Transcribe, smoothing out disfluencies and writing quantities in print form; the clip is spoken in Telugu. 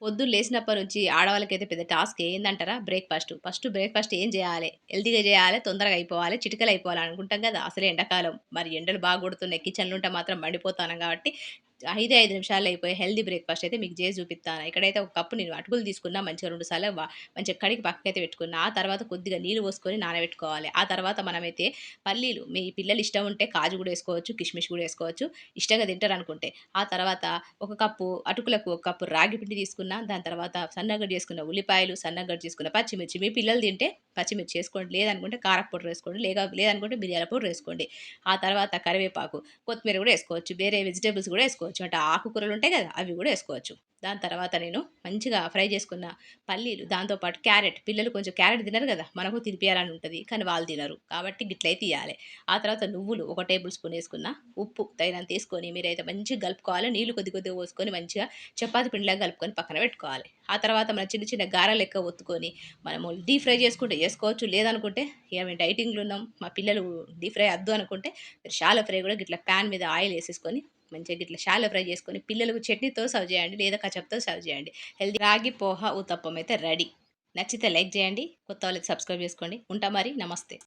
పొద్దున్న లేసినప్పటి నుంచి ఆడవాళ్ళకైతే పెద్ద టాస్క్ ఏందంటారా? బ్రేక్‌ఫాస్ట్. బ్రేక్‌ఫాస్ట్ ఏం జేయాలే? హెల్తీగా జేయాలే, తొందరగా అయిపోవాలి, చిటికలో అయిపోవాలి అనుకుంటాం గదా! అసలే ఎండాకాలం. మరి ఎండలు బాగా కొడుతున్నాయి. కిచెన్‌లో ఉంటే మాత్రం మండిపోతానం గాబట్టి 5 నిమిషాల్లో అయిపోయే హెల్తీ బ్రేక్‌ఫాస్ట్ అయితే మీకు జేసి చూపిత్తాను. ఇక్కడైతే ఒక కప్పు నేను అటుకులు తీసుకున్నా. మంచిగా 2 సార్లు మంచిగా కడిగి పక్కకైతే పెట్టుకున్నా. ఆ తర్వాత కొద్దిగా నీళ్ళు పోసుకొని నానబెట్టుకోవాలి. ఆ తర్వాత మనమైతే పల్లీలు మీ పిల్లలు ఇష్టం ఉంటే కాజు గూడా ఏసుకోవచ్చు, కిస్మిస్ గూడా ఏసుకోవచ్చు. ఇష్టంగా తింటారనుకుంటే. ఆ తర్వాత ఒక కప్పు అటుకులకు ఒక కప్పు రాగి పిండి తీసుకున్నా. దాని తర్వాత సన్నగా కట్ చేసుకున్న ఉల్లిపాయలు, సన్నగా కట్ చేసుకున్న పచ్చిమిర్చి. మీ పిల్లలు తింటే పచ్చిమిర్చి ఏసుకోండి. లేదనుకుంటే కారపు పౌడర్ ఏసుకోండి. లేదనుకుంటే మిరియాల పౌడర్ ఏసుకోండి. ఆ తర్వాత కరివేపాకు, కొత్తిమీర గూడా ఏసుకోవచ్చు. వేరే వెజిటబుల్స్ గూడా ఏసుకోవచ్చు. అంటే ఆకుకూరలు ఉంటాయి గదా! అవి గూడా ఏసుకోవచ్చు. దాని తర్వాత నేను మంచిగా ఫ్రై చేసుకున్న పల్లీలు, దాంతో పాటు క్యారెట్. పిల్లలు కొంచెం క్యారెట్ తినరు గదా! మనకు తినిపియాలని ఉంటది. కానీ వాళ్ళు తినరు. కాబట్టి గిట్లయితే ఇయ్యాలే. ఆ తర్వాత నువ్వులు ఒక టేబుల్ స్పూన్ ఏసుకున్న. ఉప్పు తగినంత ఏసుకొని మీరైతే మంచిగా కలుపుకోవాలి. నీళ్లు కొద్ది కొద్దిగా పోసుకొని మంచిగా చపాతీ పిండిలాగా కలుపుకొని పక్కన పెట్టుకోవాలి. ఆ తర్వాత మనం చిన్న చిన్న గారెలు లెక్క ఒత్తుకొని మనము డీప్ ఫ్రై చేసుకుంటే చేసుకోవచ్చు. లేదనుకుంటే ఇక మేము డైటింగ్‌లో ఉన్నాం. మా పిల్లలు డీప్ ఫ్రై వద్దు అనుకుంటే మీరు షాలో ఫ్రై కూడా గిట్ల పాన్ మీద ఆయిల్ ఏసేసుకొని మంచిగా గిట్ల షాలో ఫ్రై చేసుకొని పిల్లలకు చట్నీతో సర్వ్ చేయండి. లేదా కచప్‌తో సర్వ్ చేయండి. హెల్తీ రాగి పోహ ఉతప్పం అయితే రెడీ. నచ్చితే లైక్ చేయండి. కొత్త వాళ్ళైతే సబ్స్క్రైబ్ చేసుకోండి. ఉంటా మరి. నమస్తే.